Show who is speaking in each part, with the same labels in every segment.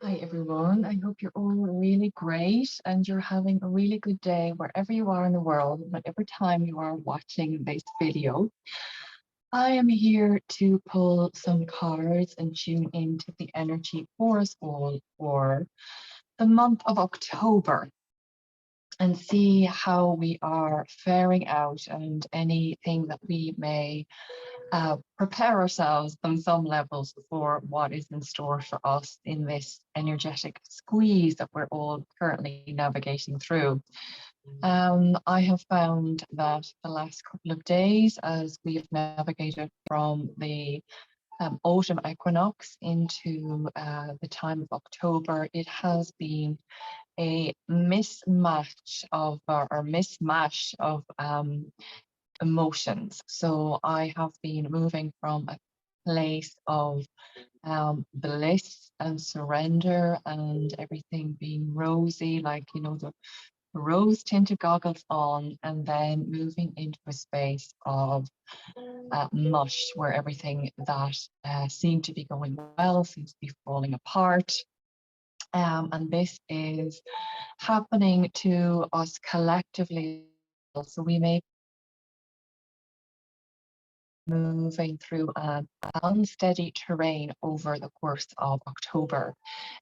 Speaker 1: Hi everyone, I hope you're all really great and you're having a really good day wherever you are in the world, whatever time you are watching this video. I am here to pull some cards and tune into the energy for us all for the month of October and see how we are faring out and anything that we may prepare ourselves on some levels for what is in store for us in this energetic squeeze that we're all currently navigating through. I have found that the last couple of days, as we have navigated from the autumn equinox into the time of October, it has been a mismatch of or mismatch of emotions. So I have been moving from a place of bliss and surrender and everything being rosy, like, the rose tinted goggles on, and then moving into a space of mush where everything that seemed to be going well seems to be falling apart. And this is happening to us collectively. So we may moving through an unsteady terrain over the course of October.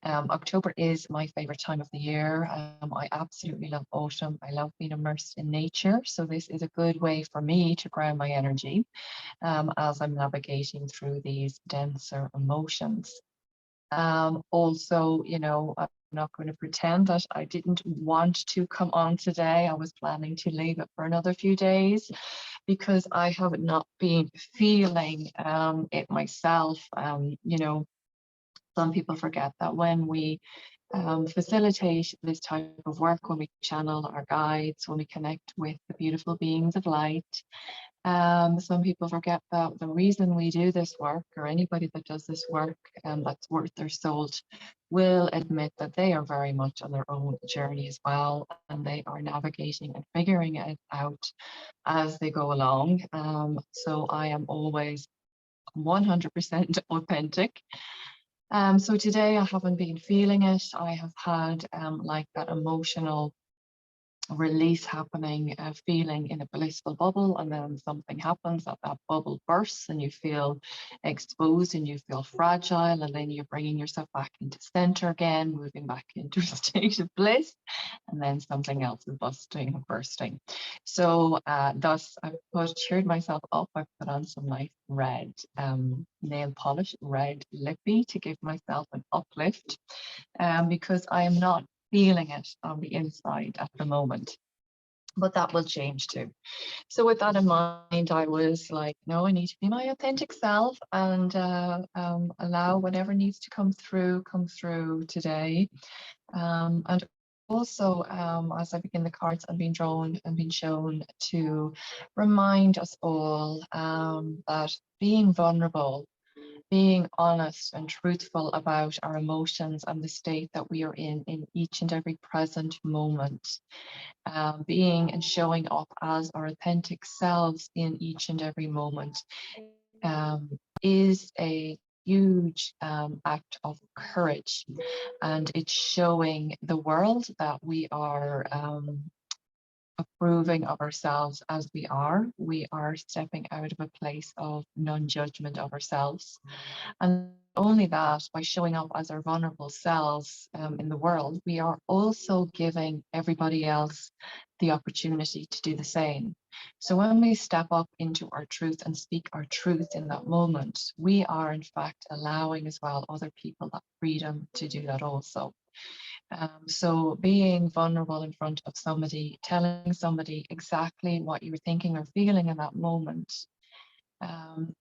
Speaker 1: October is my favorite time of the year. I absolutely love autumn. I love being immersed in nature. So this is a good way for me to ground my energy as I'm navigating through these denser emotions. Also, I'm not going to pretend that I didn't want to come on today. I was planning to leave it for another few days because I have not been feeling it myself. Some people forget that when we facilitate this type of work, when we channel our guides, when we connect with the beautiful beings of light, some people forget that the reason we do this work, or anybody that does this work that's worth their salt, will admit that they are very much on their own journey as well, and they are navigating and figuring it out as they go along. So I am always 100% authentic. So today I haven't been feeling it. I have had like that emotional release happening, feeling in a blissful bubble, and then something happens that bubble bursts and you feel exposed and you feel fragile, and then you're bringing yourself back into center again, moving back into a state of bliss, and then something else is bursting. So thus I've cheered myself up. I've put on some nice red nail polish, red lippy, to give myself an uplift because I am not feeling it on the inside at the moment. But that will change too. So with that in mind, I was like, no, I need to be my authentic self and allow whatever needs to come through today. And also, as I begin the cards, I'm being drawn and being shown to remind us all that being vulnerable, being honest and truthful about our emotions and the state that we are in each and every present moment, being and showing up as our authentic selves in each and every moment, is a huge act of courage, and it's showing the world that we are approving of ourselves as we are. We are stepping out of a place of non-judgment of ourselves. And only that, by showing up as our vulnerable selves in the world, we are also giving everybody else the opportunity to do the same. So when we step up into our truth and speak our truth in that moment, we are in fact allowing as well other people that freedom to do that also. So being vulnerable in front of somebody, telling somebody exactly what you're thinking or feeling in that moment,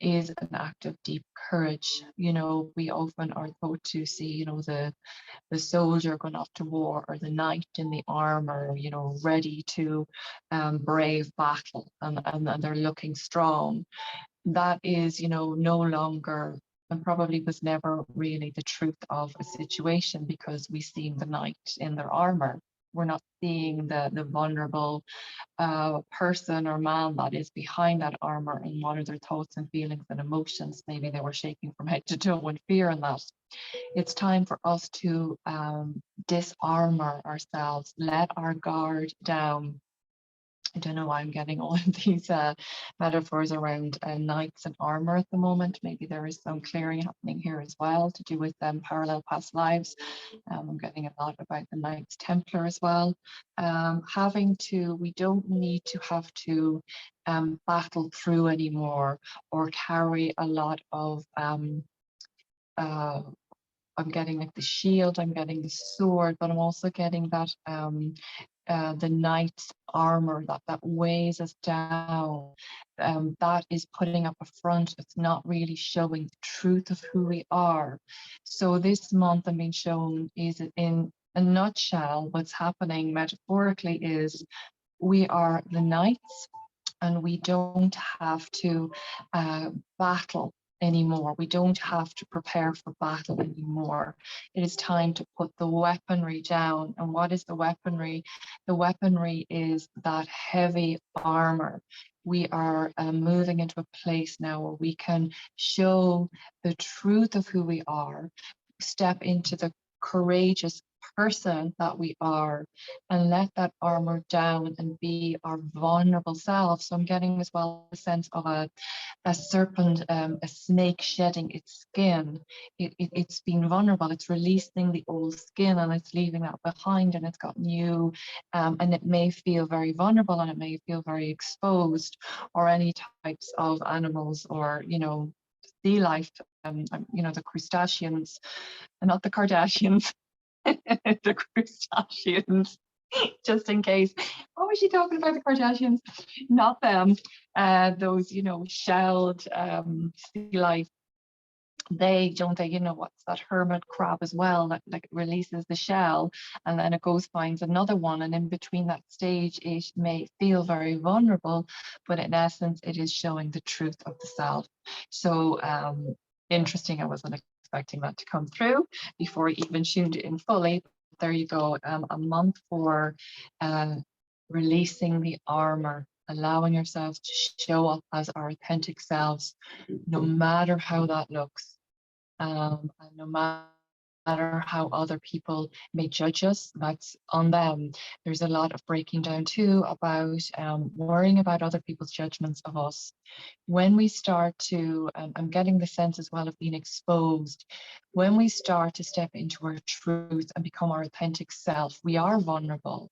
Speaker 1: is an act of deep courage. We often are taught to see, the soldier going off to war, or the knight in the armor, ready to brave battle, and they're looking strong. That is, no longer, and probably was never really, the truth of a situation, because we see the knight in their armor. We're not seeing the vulnerable person or man that is behind that armor, and what are their thoughts and feelings and emotions. Maybe they were shaking from head to toe in fear and that. It's time for us to disarmor ourselves, let our guard down. I don't know why I'm getting all of these metaphors around knights and armor at the moment. Maybe there is some clearing happening here as well to do with parallel past lives. I'm getting a lot about the Knights Templar as well. We don't need to have to battle through anymore or carry a lot of uh, I'm getting like the shield, I'm getting the sword, but I'm also getting that the knight's armor that weighs us down. That is putting up a front. It's not really showing the truth of who we are. So this month I'm being shown is in a nutshell, what's happening metaphorically is we are the knights and we don't have to battle anymore. We don't have to prepare for battle anymore. It is time to put the weaponry down. And what is the weaponry? The weaponry is that heavy armor. We are moving into a place now where we can show the truth of who we are, step into the courageous person that we are, and let that armor down and be our vulnerable self. So I'm getting as well a sense of a serpent, a snake shedding its skin. It's been vulnerable, it's releasing the old skin and it's leaving that behind, and it's got new, and it may feel very vulnerable and it may feel very exposed, or any types of animals or, sea life, the crustaceans, and not the Kardashians, the crustaceans, just in case. What was she talking about, the Kardashians? Not them. Those, shelled sea life. What's that hermit crab as well, that like releases the shell and then it goes finds another one, and in between that stage it may feel very vulnerable, but in essence it is showing the truth of the self. So interesting. I wasn't expecting that to come through before I even tuned it in fully. There you go. A month for releasing the armor, allowing yourselves to show up as our authentic selves, no matter how that looks, and no matter how other people may judge us. That's on them. There's a lot of breaking down too about worrying about other people's judgments of us. When we start to, I'm getting the sense as well of being exposed, when we start to step into our truth and become our authentic self, we are vulnerable,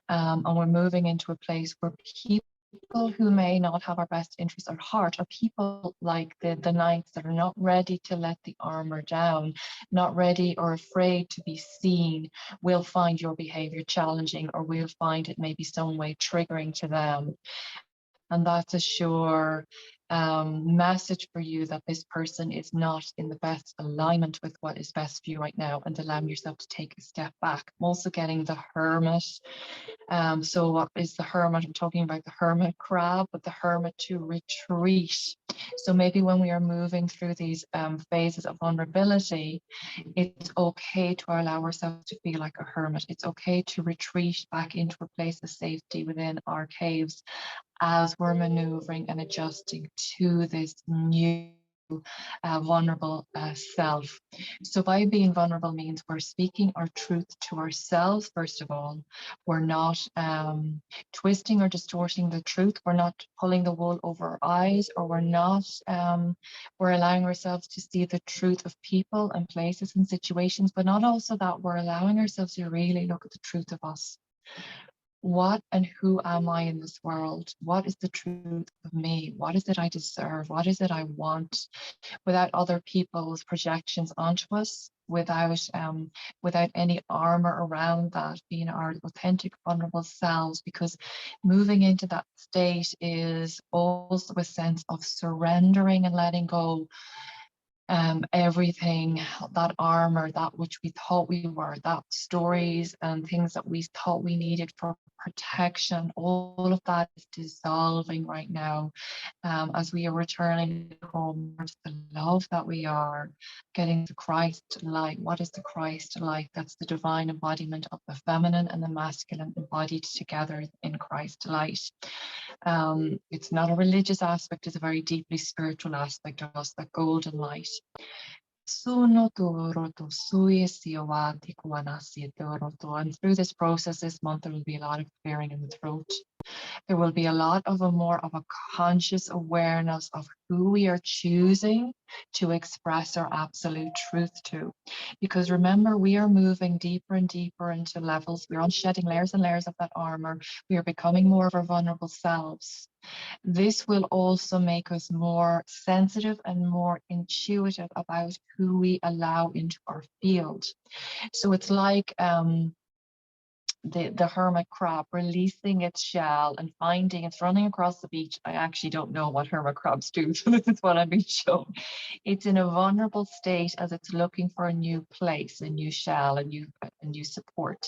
Speaker 1: and we're moving into a place where people who may not have our best interests at heart, or people like the knights that are not ready to let the armor down, not ready or afraid to be seen, will find your behavior challenging, or will find it maybe some way triggering to them. And that's a sure message for you that this person is not in the best alignment with what is best for you right now, and allowing yourself to take a step back. I'm also getting the hermit. So what is the hermit? I'm talking about the hermit crab, but the hermit to retreat. So maybe when we are moving through these phases of vulnerability, it's okay to allow ourselves to feel like a hermit. It's okay to retreat back into a place of safety within our caves as we're maneuvering and adjusting to this new vulnerable self. So by being vulnerable means we're speaking our truth to ourselves, first of all. We're not twisting or distorting the truth. We're not pulling the wool over our eyes, or we're allowing ourselves to see the truth of people and places and situations, but not also that we're allowing ourselves to really look at the truth of us. What and who am I in this world? What is the truth of me? What is it I deserve? What is it I want? Without other people's projections onto us, without any armor around that, being our authentic, vulnerable selves, because moving into that state is also a sense of surrendering and letting go everything, that armor, that which we thought we were, that stories and things that we thought we needed for protection, all of that is dissolving right now, as we are returning home to the love that we are, getting the Christ light. What is the Christ light? That's the divine embodiment of the feminine and the masculine embodied together in Christ light. It's not a religious aspect, it's a very deeply spiritual aspect of us, that golden light. And through this process this month, there will be a lot of clearing in the throat. There will be a lot of a more of a conscious awareness of who we are choosing to express our absolute truth to. Because remember, we are moving deeper and deeper into levels. We're unshedding layers and layers of that armor. We are becoming more of our vulnerable selves. This will also make us more sensitive and more intuitive about who we allow into our field. So it's like the hermit crab releasing its shell and finding it's running across the beach. I actually don't know what hermit crabs do, so this is what I've been shown. It's in a vulnerable state as it's looking for a new place, a new shell, a new support.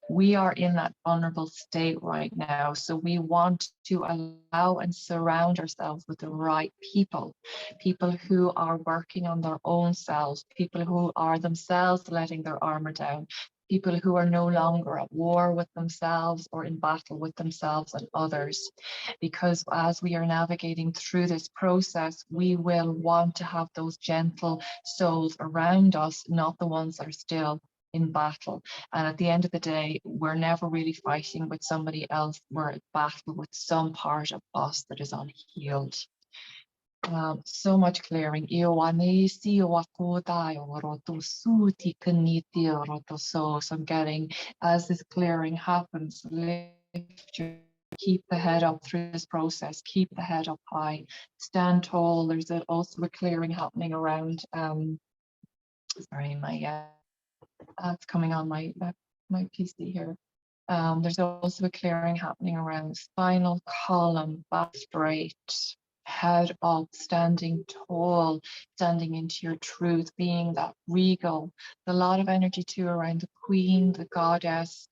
Speaker 1: We are in that vulnerable state right now, so we want to allow and surround ourselves with the right people, people who are working on their own selves, people who are themselves letting their armor down, people who are no longer at war with themselves or in battle with themselves and others. Because as we are navigating through this process, we will want to have those gentle souls around us, not the ones that are still in battle. And at the end of the day, we're never really fighting with somebody else. We're at battle with some part of us that is unhealed. So much clearing. So I'm getting, as this clearing happens, lift your, keep the head up through this process, keep the head up high, stand tall. There's also a clearing happening around, sorry, my it's coming on my PC here. There's also a clearing happening around spinal column, back straight, head up, standing tall, standing into your truth, being that regal. A lot of energy too around the queen, the goddess,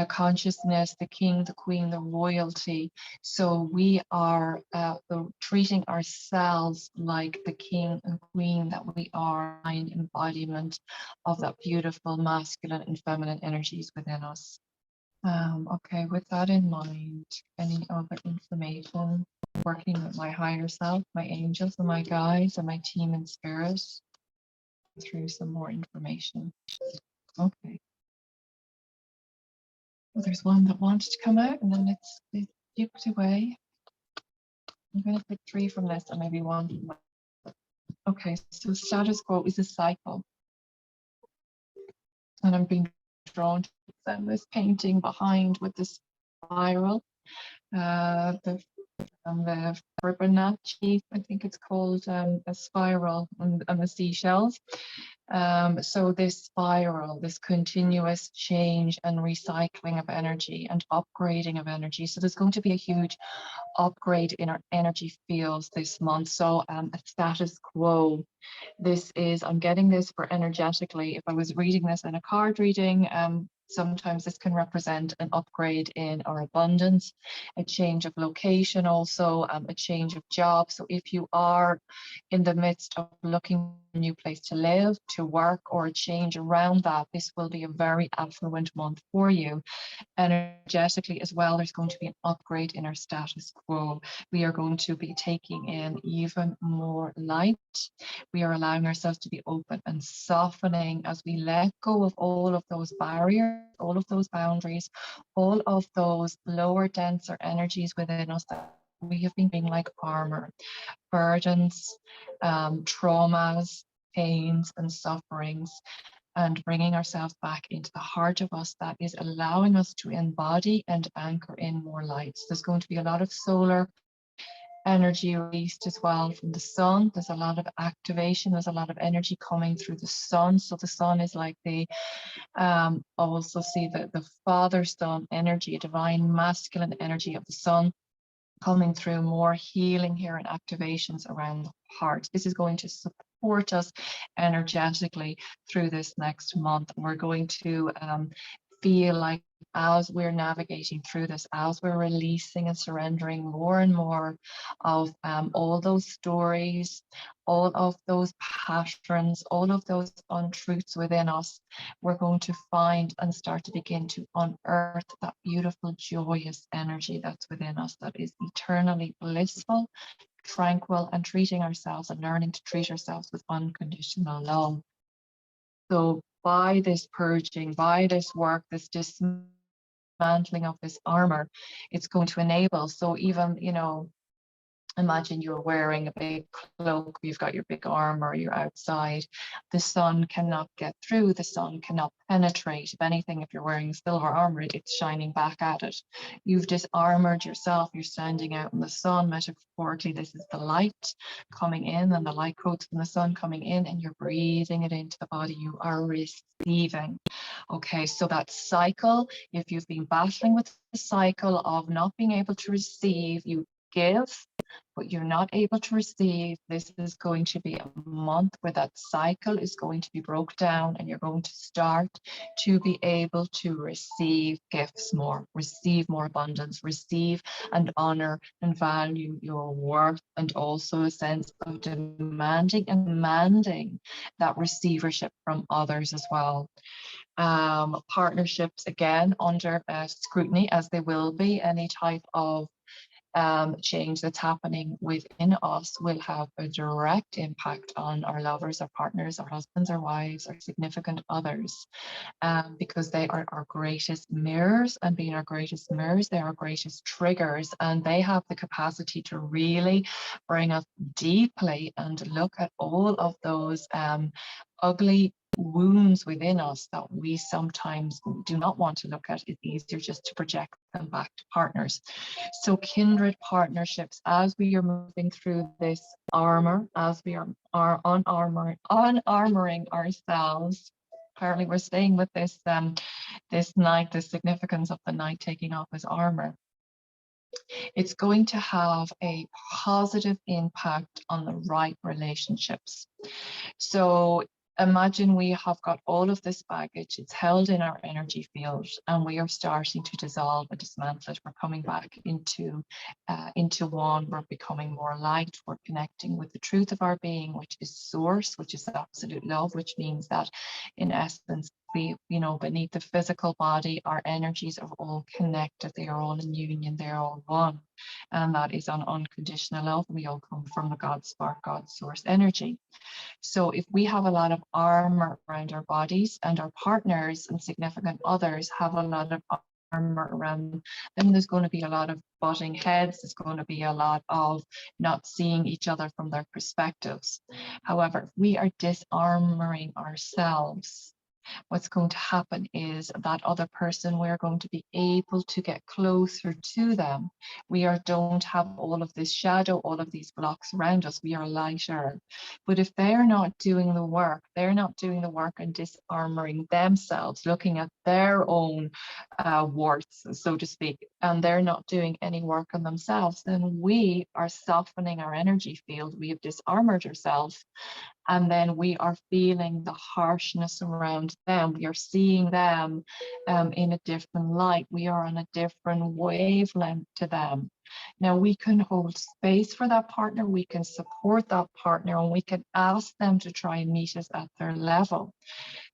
Speaker 1: consciousness, the king, the queen, the royalty. So we are treating ourselves like the king and queen that we are, an embodiment of that beautiful masculine and feminine energies within us. Okay, with that in mind, any other information, working with my higher self, my angels and my guides and my team in spirit, through some more information. Okay. Well, there's one that wanted to come out and then it's duped away. I'm going to pick 3 from this and maybe 1 from that. Okay, so status quo is a cycle. And I'm being drawn to this painting behind with the spiral. The Fibonacci, I think it's called, a spiral, and the seashells. So this spiral, this continuous change and recycling of energy and upgrading of energy. So there's going to be a huge upgrade in our energy fields this month. So a status quo. This is, I'm getting this for energetically. If I was reading this in a card reading, sometimes this can represent an upgrade in our abundance, a change of location, also a change of job. So if you are in the midst of looking for a new place to live, to work, or a change around that, this will be a very affluent month for you. Energetically as well, there's going to be an upgrade in our status quo. We are going to be taking in even more light. We are allowing ourselves to be open and softening as we let go of all of those barriers, all of those boundaries, all of those lower, denser energies within us that we have been being like armor, burdens, traumas, pains, and sufferings, and bringing ourselves back into the heart of us that is allowing us to embody and anchor in more light. So there's going to be a lot of solar energy released as well from the sun. There's a lot of activation, there's a lot of energy coming through the sun. So the sun is like the, also see the father sun energy, a divine masculine energy of the sun coming through, more healing here and activations around the heart. This is going to support us energetically through this next month. We're going to feel like, as we're navigating through this, as we're releasing and surrendering more and more of all those stories, all of those patterns, all of those untruths within us, we're going to find and start to begin to unearth that beautiful, joyous energy that's within us that is eternally blissful, tranquil and treating ourselves and learning to treat ourselves with unconditional love. So by this purging, by this work, this dismantling of this armor, it's going to enable. So even, imagine you're wearing a big cloak, you've got your big armor, you're outside. The sun cannot get through, the sun cannot penetrate. If anything, if you're wearing silver armor, it's shining back at it. You've disarmored yourself, you're standing out in the sun. Metaphorically, this is the light coming in and the light coats from the sun coming in, and you're breathing it into the body. You are receiving. Okay, so that cycle, if you've been battling with the cycle of not being able to receive, you give, but you're not able to receive, this is going to be a month where that cycle is going to be broke down, and you're going to start to be able to receive gifts more, receive more abundance, receive and honor and value your worth, and also a sense of demanding and demanding that receivership from others as well. Partnerships, again, under scrutiny, as they will be. Any type of change that's happening within us will have a direct impact on our lovers, our partners, our husbands, our wives, our significant others, because they are our greatest mirrors, and being our greatest mirrors, they are our greatest triggers, and they have the capacity to really bring us deeply and look at all of those ugly wounds within us that we sometimes do not want to look at. It's easier just to project them back to partners. So kindred partnerships, as we are moving through this armor, as we are unarmoring ourselves. Apparently we're staying with this this night, the significance of the night taking off his armor. It's going to have a positive impact on the right relationships. So imagine we have got all of this baggage, it's held in our energy field, and we are starting to dissolve and dismantle it. We're coming back into one, we're becoming more light, we're connecting with the truth of our being, which is source, which is absolute love, which means that in essence, we, beneath the physical body, our energies are all connected, they are all in union, they're all one. And that is on unconditional love. We all come from the God spark, God source energy. So if we have a lot of armor around our bodies, and our partners and significant others have a lot of armor around them, then there's going to be a lot of butting heads. There's going to be a lot of not seeing each other from their perspectives. However, if we are disarmoring ourselves, what's going to happen is that other person, we're going to be able to get closer to them. Don't have all of this shadow, all of these blocks around us. We are lighter. But if they're not doing the work, and disarmoring themselves, looking at their own warts, so to speak, and they're not doing any work on themselves, then we are softening our energy field. We have disarmored ourselves, and then we are feeling the harshness around them. We are seeing them in a different light. We are on a different wavelength to them. Now we can hold space for that partner, we can support that partner, and we can ask them to try and meet us at their level.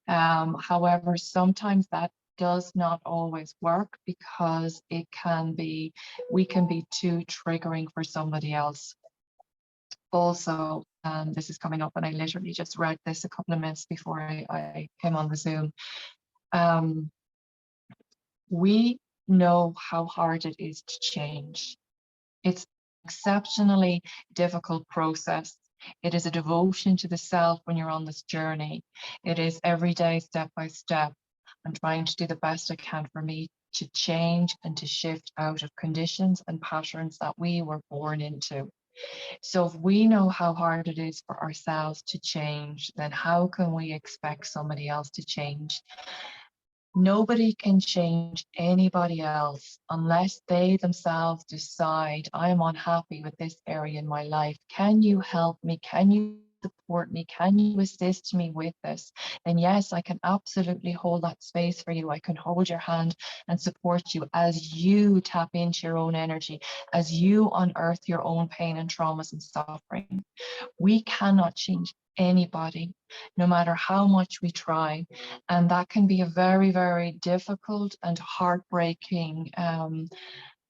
Speaker 1: However, sometimes that does not always work, because we can be too triggering for somebody else. Also, this is coming up, and I literally just read this a couple of minutes before I came on the Zoom. We know how hard it is to change. It's an exceptionally difficult process. It is a devotion to the self when you're on this journey. It is every day, step by step. I'm trying to do the best I can for me to change and to shift out of conditions and patterns that we were born into. So if we know how hard it is for ourselves to change, then how can we expect somebody else to change? Nobody can change anybody else unless they themselves decide, I'm unhappy with this area in my life. Can you help me? Can you support me? Can you assist me with this? Then yes, I can absolutely hold that space for you. I can hold your hand and support you as you tap into your own energy, as you unearth your own pain and traumas and suffering. We cannot change anybody, no matter how much we try. And that can be a very, very difficult and heartbreaking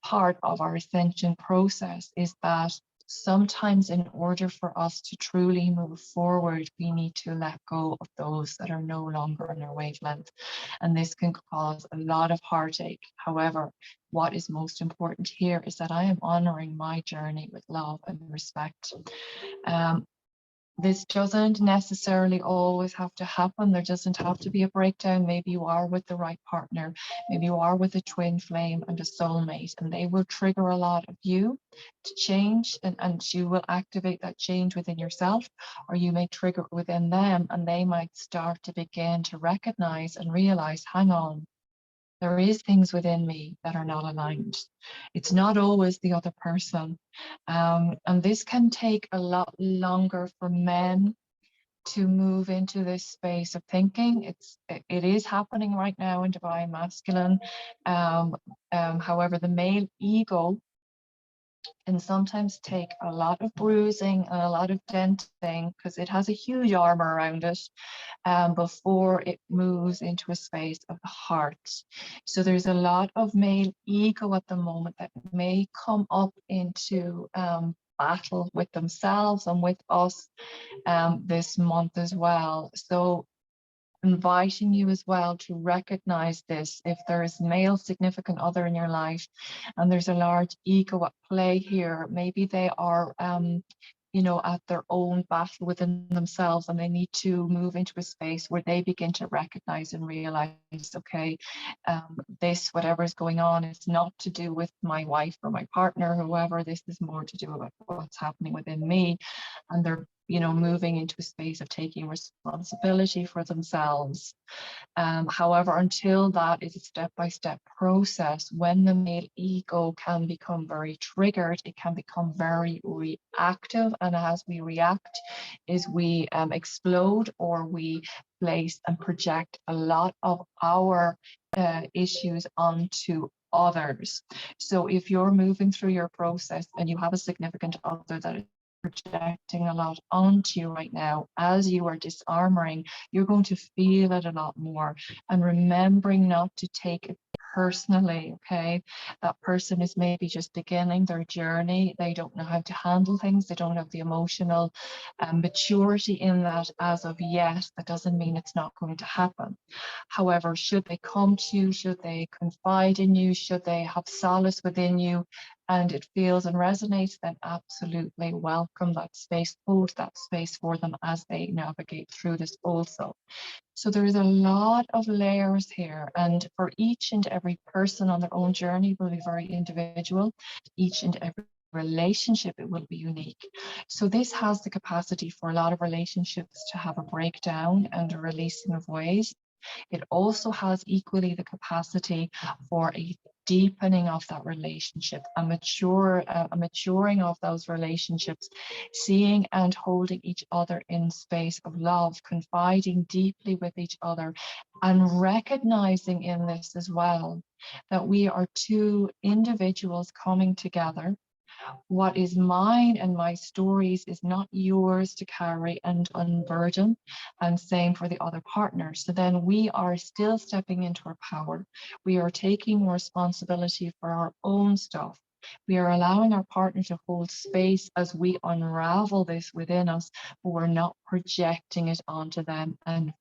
Speaker 1: part of our ascension process, is that sometimes in order for us to truly move forward, we need to let go of those that are no longer on our wavelength. And this can cause a lot of heartache. However, what is most important here is that I am honoring my journey with love and respect. Um, this doesn't necessarily always have to happen. There doesn't have to be a breakdown. Maybe you are with the right partner. Maybe you are with a twin flame and a soulmate, and they will trigger a lot of you to change, and you will activate that change within yourself, or you may trigger it within them, and they might start to begin to recognize and realize, hang on, there is things within me that are not aligned. It's not always the other person. And this can take a lot longer for men to move into this space of thinking. It is happening right now in Divine Masculine. However, the male ego can sometimes take a lot of bruising and a lot of denting because it has a huge armor around it, before it moves into a space of the heart. So there's a lot of male ego at the moment that may come up into battle with themselves and with us this month as well. So inviting you as well to recognize this. If there is male significant other in your life and there's a large ego at play here, maybe they are at their own battle within themselves, and they need to move into a space where they begin to recognize and realize, okay, this, whatever is going on, is not to do with my wife or my partner, whoever. This is more to do with what's happening within me. And they're moving into a space of taking responsibility for themselves. However, until that is a step-by-step process, when the male ego can become very triggered, it can become very reactive. And as we react, is we explode, or we place and project a lot of our issues onto others. So if you're moving through your process and you have a significant other that is projecting a lot onto you right now, as you are disarmoring, you're going to feel it a lot more. And remembering not to take it personally, okay? That person is maybe just beginning their journey. They don't know how to handle things. They don't have the emotional maturity in that as of yet. That doesn't mean it's not going to happen. However, should they come to you, should they confide in you, should they have solace within you, and it feels and resonates, then absolutely welcome that space, hold that space for them as they navigate through this also. So there is a lot of layers here, and for each and every person on their own journey will be very individual. Each and every relationship, it will be unique. So this has the capacity for a lot of relationships to have a breakdown and a releasing of ways. It also has equally the capacity for a deepening of that relationship, a maturing of those relationships, seeing and holding each other in space of love, confiding deeply with each other, and recognizing in this as well that we are two individuals coming together. What is mine and my stories is not yours to carry and unburden, and same for the other partner. So then we are still stepping into our power. We are taking responsibility for our own stuff. We are allowing our partner to hold space as we unravel this within us, but we're not projecting it onto them, and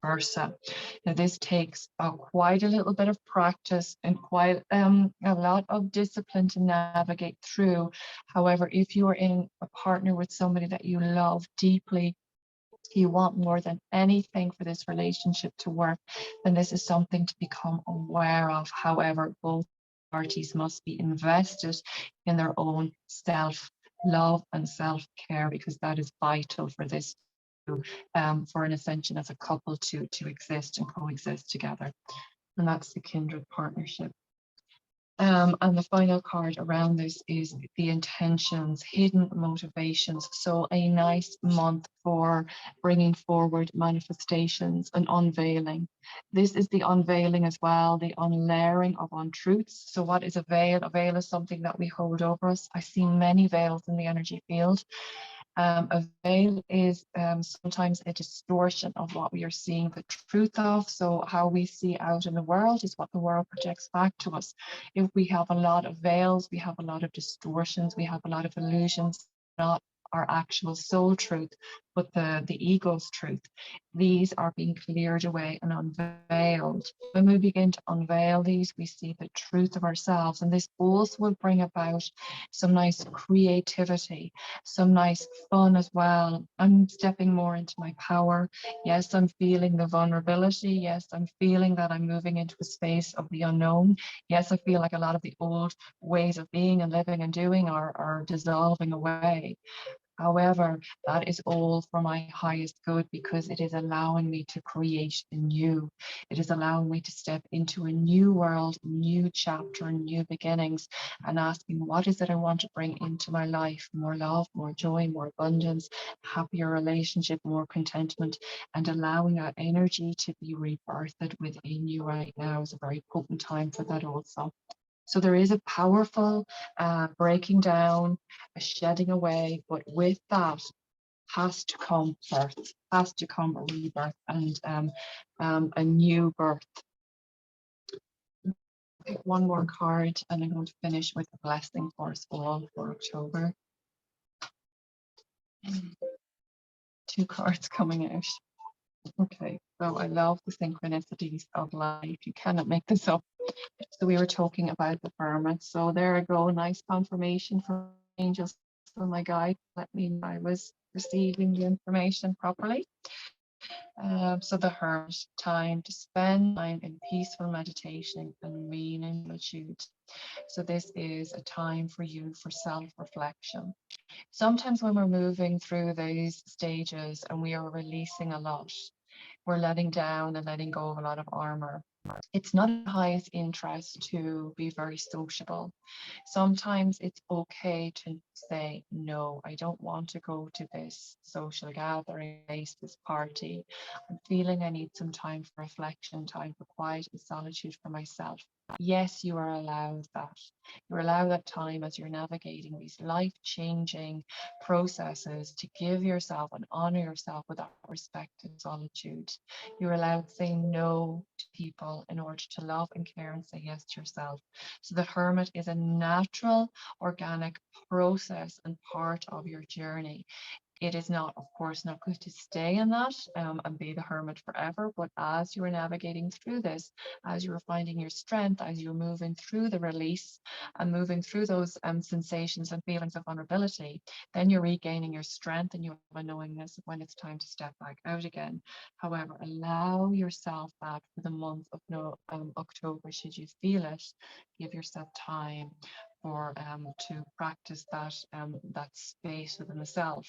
Speaker 1: versa. Now, this takes quite a little bit of practice and quite a lot of discipline to navigate through. However, if you are in a partner with somebody that you love deeply, you want more than anything for this relationship to work, then this is something to become aware of. However, both parties must be invested in their own self-love and self-care, because that is vital for this, for an ascension as a couple to exist and coexist together. And that's the kindred partnership. And the final card around this is the intentions, hidden motivations. So a nice month for bringing forward manifestations and unveiling. This is the unveiling as well, the unlayering of untruths. So what is a veil? A veil is something that we hold over us. I see many veils in the energy field. A veil is sometimes a distortion of what we are seeing the truth of. So how we see out in the world is what the world projects back to us. If we have a lot of veils, we have a lot of distortions, we have a lot of illusions, not our actual soul truth, but the ego's truth. These are being cleared away and unveiled. When we begin to unveil these, we see the truth of ourselves. And this also will bring about some nice creativity, some nice fun as well. I'm stepping more into my power. Yes, I'm feeling the vulnerability. Yes, I'm feeling that I'm moving into a space of the unknown. Yes, I feel like a lot of the old ways of being and living and doing are dissolving away. However, that is all for my highest good because it is allowing me to create anew. It is allowing me to step into a new world, new chapter, new beginnings, and asking what is it I want to bring into my life? More love, more joy, more abundance, happier relationship, more contentment, and allowing that energy to be rebirthed within you right now is a very potent time for that also. So there is a powerful breaking down, a shedding away, but with that has to come birth, has to come a rebirth and a new birth. Pick one more card and I'm going to finish with a blessing for us all for October. Two cards coming out. Okay, so I love the synchronicities of life. You cannot make this up. So we were talking about the Hermit. So there I go, nice confirmation from angels and my guide. Let me know I was receiving the information properly. So the Hermit, time to spend time in peaceful meditation and meaning solitude. So this is a time for you for self-reflection. Sometimes when we're moving through these stages and we are releasing a lot, we're letting down and letting go of a lot of armor. It's not the highest interest to be very sociable. Sometimes it's okay to say, no, I don't want to go to this social gathering, this party. I'm feeling I need some time for reflection, time for quiet and solitude for myself. Yes, you are allowed that. You're allowed that time as you're navigating these life-changing processes to give yourself and honor yourself with that respect and solitude. You're allowed to say no to people in order to love and care and say yes to yourself. So the hermit is a natural, organic process and part of your journey. It is not, of course, not good to stay in that and be the hermit forever. But as you are navigating through this, as you are finding your strength, as you're moving through the release and moving through those sensations and feelings of vulnerability, then you're regaining your strength and you have a knowingness of when it's time to step back out again. However, allow yourself that for the month of October, should you feel it, give yourself time for to practice that space within the self.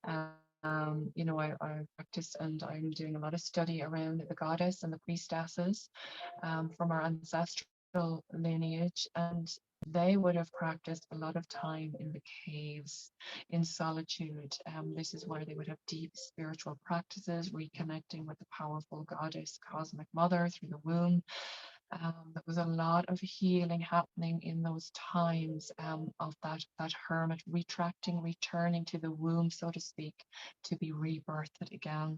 Speaker 1: You know, I practice and I'm doing a lot of study around the goddess and the priestesses from our ancestral lineage, and they would have practiced a lot of time in the caves, in solitude. This is where they would have deep spiritual practices, reconnecting with the powerful goddess, cosmic mother through the womb. There was a lot of healing happening in those times of that hermit retracting, returning to the womb, so to speak, to be rebirthed again.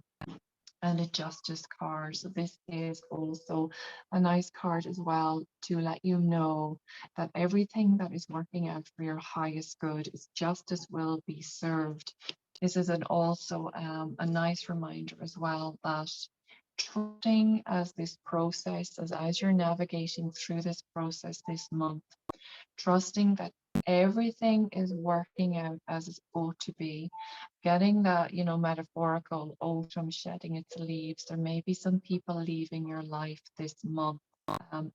Speaker 1: And a justice card. So this is also a nice card as well to let you know that everything that is working out for your highest good is justice will be served. This is an also a nice reminder as well that trusting as this process, as you're navigating through this process this month, trusting that everything is working out as it's ought to be, getting that, you know, metaphorical autumn shedding its leaves. There may be some people leaving your life this month. Um,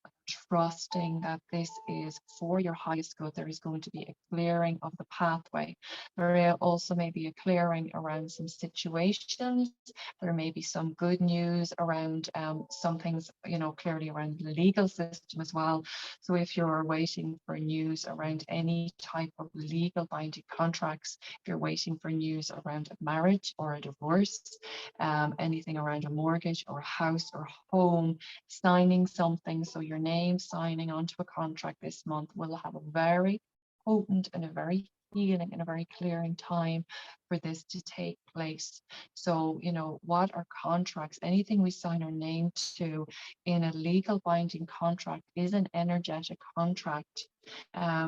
Speaker 1: Trusting that this is for your highest good. There is going to be a clearing of the pathway. There also may be a clearing around some situations. There may be some good news around some things, you know, clearly around the legal system as well. So if you're waiting for news around any type of legal binding contracts, if you're waiting for news around a marriage or a divorce, anything around a mortgage or house or home, signing something, so your name signing onto a contract this month will have a very potent and a very healing and a very clearing time for this to take place. So, what are contracts? Anything we sign our name to in a legal binding contract is an energetic contract.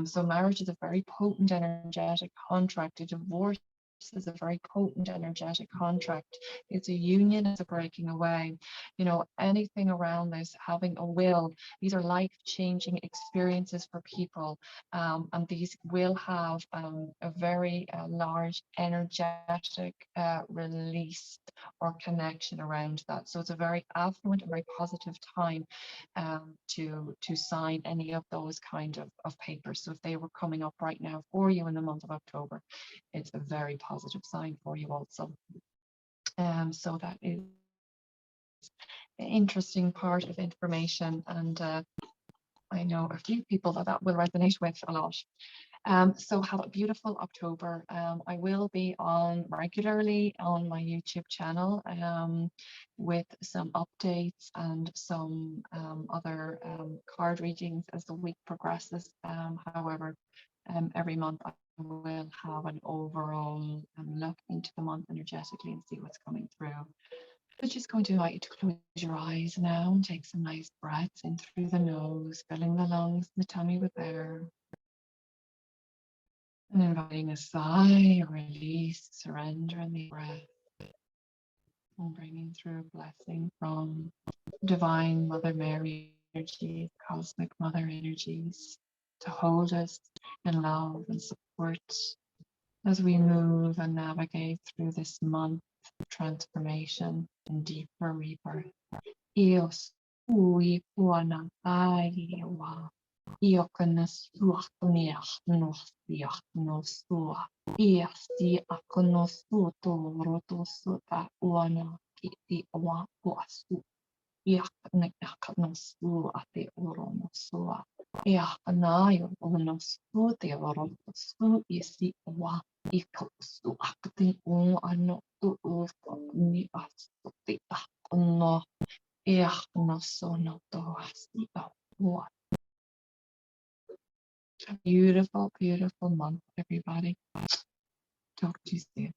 Speaker 1: So marriage is a very potent energetic contract. A divorce is a very potent energetic contract. It's a union, it's a breaking away. Anything around this, having a will, these are life-changing experiences for people. And these will have a very large energetic release or connection around that. So it's a very affluent and very positive time to sign any of those kind of papers. So if they were coming up right now for you in the month of October, it's a very positive sign for you also. So that is an interesting part of information, and I know a few people that will resonate with a lot. So have a beautiful October. I will be on regularly on my YouTube channel with some updates and some other card readings as the week progresses. However, every month I will have an overall look into the month energetically and see what's coming through. So just going to invite you to close your eyes now and take some nice breaths in through the nose, filling the lungs and the tummy with air. And inviting a sigh, a release, surrender in the breath. And bringing through a blessing from Divine Mother Mary energies, Cosmic Mother energies, to hold us in love and support as we move and navigate through this month of transformation and deeper rebirth. Eos ui puana ai wa. Iokanasuakniachnosua. Iasi akonosuto rotosuta uana kiti awa puasu. Iaknekanosu ate oronosua. Iakanayo onosu te orotosu isi awa. Ikosu akti un ano tu ni asu te akono. Iaknosono to asi awa. Beautiful, beautiful month, everybody. Talk to you soon.